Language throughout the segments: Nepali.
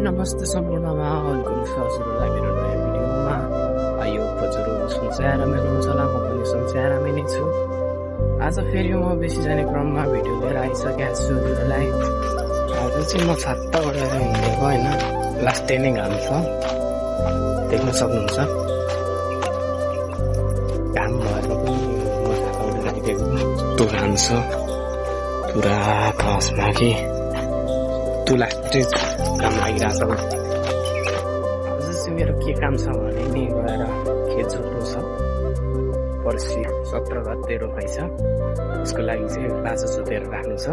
नमस्ते सम्पूर्णमा वेलकम हजुरहरूलाई मेरो नयाँ भिडियोमा। यो हजुर सन्चै आरामै हुनुहुन्छ होला, म पनि सन्चै आरामै नै छु। आज फेरि म बेसी जाने क्रममा भिडियो लिएर आइसकेको छु हजुरहरूलाई। आज चाहिँ म छाता ओढेर हिँडेको होइन, लास्टै नै घाम छ, देख्न सक्नुहुन्छ। घाम भएर पनि म छाता ओढेर आइदिएको, यस्तो घाम छ पुरा खसमा कि त्यो लास्टै काम लागिरहेको छ। अझ चाहिँ मेरो के काम छ भने नि गएर खेत जोत्नु छ। पर्सि 17 गते रोपाइ छ, त्यसको लागि चाहिँ बाजा जोतेर राख्नु छ।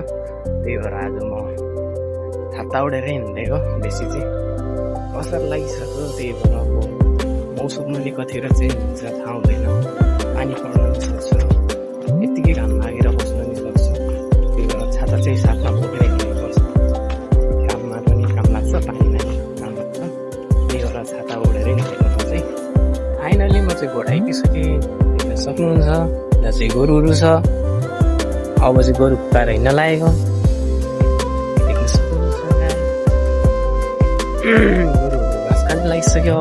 त्यही भएर आज म छाता ओढेरै हिँडेको। बेसी चाहिँ असर लागिसक्यो, त्यही भएर अब मौसम पनि कतिखेर चेन्ज हुन्छ थाहा हुँदैन, पानी पर्न पनि सक्छ, यत्तिकै घाम लागेर बस्न पनि सक्छ। त्यही भएर छाता चाहिँ साथमा बोकेर हिँडेको छ। पानीमा काम लाग्छ, त्यही भएर छाता ओढेरै हिँडेको चाहिँ। फाइनली म चाहिँ घोडा आइपुगेँ, देख्न सक्नुहुन्छ। यहाँ चाहिँ गोरुहरू छ, अब चाहिँ गोरु पुकाएर हिँड्न लागेको, देख्न सक्नुहुन्छ। गोरुहरू घाँस खान लागिसक्यो,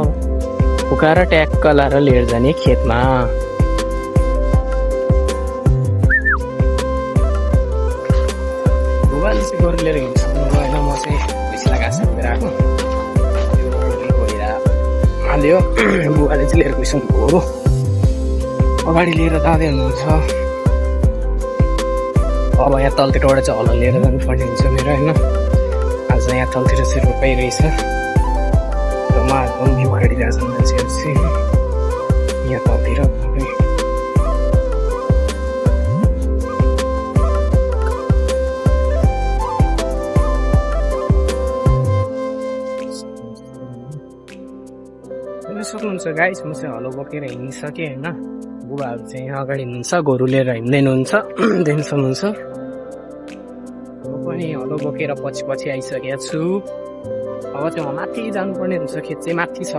पुकाएर ट्याक्क लाएर लिएर जाने खेतमा। बुबाले चाहिँ गोरु लिएर हिँड्नु सक्नु भएन, म चाहिँ घाँस रोपेर आएको हाल्यो। बुबाले चाहिँ लिएर गइसक्नु गोरु अगाडि लिएर जाँदै हुनुहुन्छ। अब यहाँ तलतिरबाट चाहिँ हलो लिएर जानुपर्ने हुन्छ मेरो होइन। आज यहाँ तलतिर चाहिँ रोपाइरहेछ, र उहाँहरूको पनि भ्यू खरिरहेछ मान्छेहरू चाहिँ यहाँ तलतिर। सक्नुहुन्छ गाइस, म चाहिँ हलो बोकेर हिँडिसकेँ होइन। बुबाहरू चाहिँ यहाँ अगाडि हुनुहुन्छ, गोरु लिएर हिँड्दैन हुन्छ, देख्न सक्नुहुन्छ। म पनि हलो बोकेर पछि पछि आइसकेको छु। अब चाहिँ म माथि जानुपर्ने हुन्छ, खेत चाहिँ माथि छ,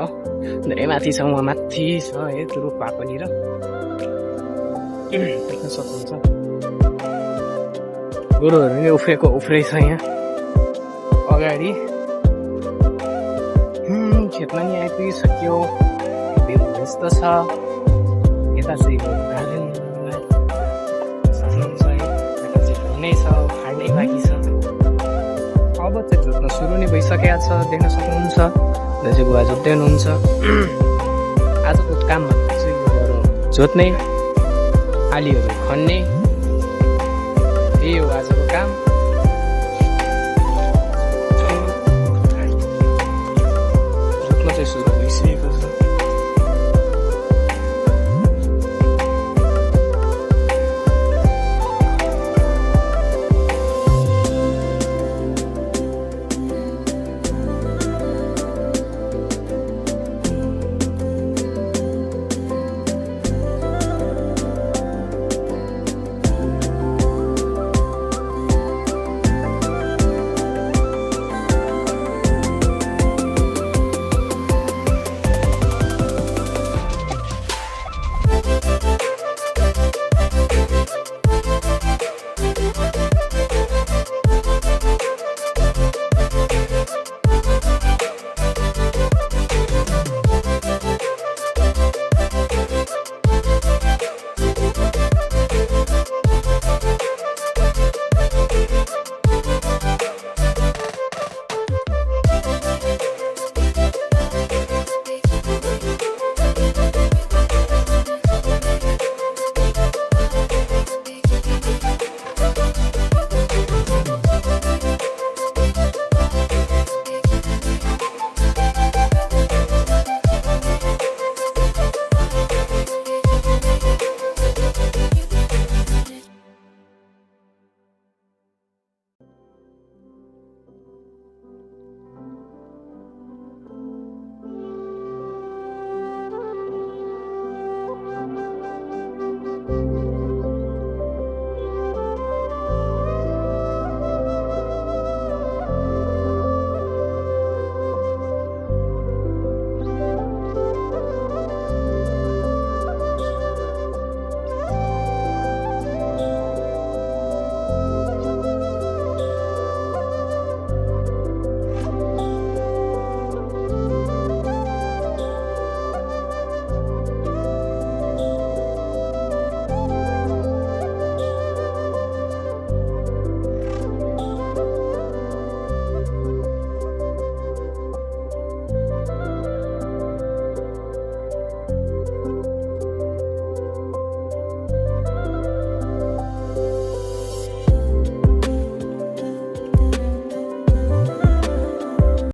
धेरै माथि छ, उहाँ माथि छ है त्यो रुख भएकोनिर, देख्न सक्नुहुन्छ। गोरुहरू पनि उफ्रै छ यहाँ अगाडि। खेतमा नि आइपुगिसक्यो, यस्तो छ। यता चाहिँ नै छ, फाड्नै बाँकी छ। अब चाहिँ जोत्न सुरु नै भइसकेको छ, देख्न सक्नुहुन्छ। दाजु बुवा जोत्दै हुनुहुन्छ। आजको काम भनेको चाहिँ यो जोत्ने, आलीहरू खन्ने, यही हो आजको काम।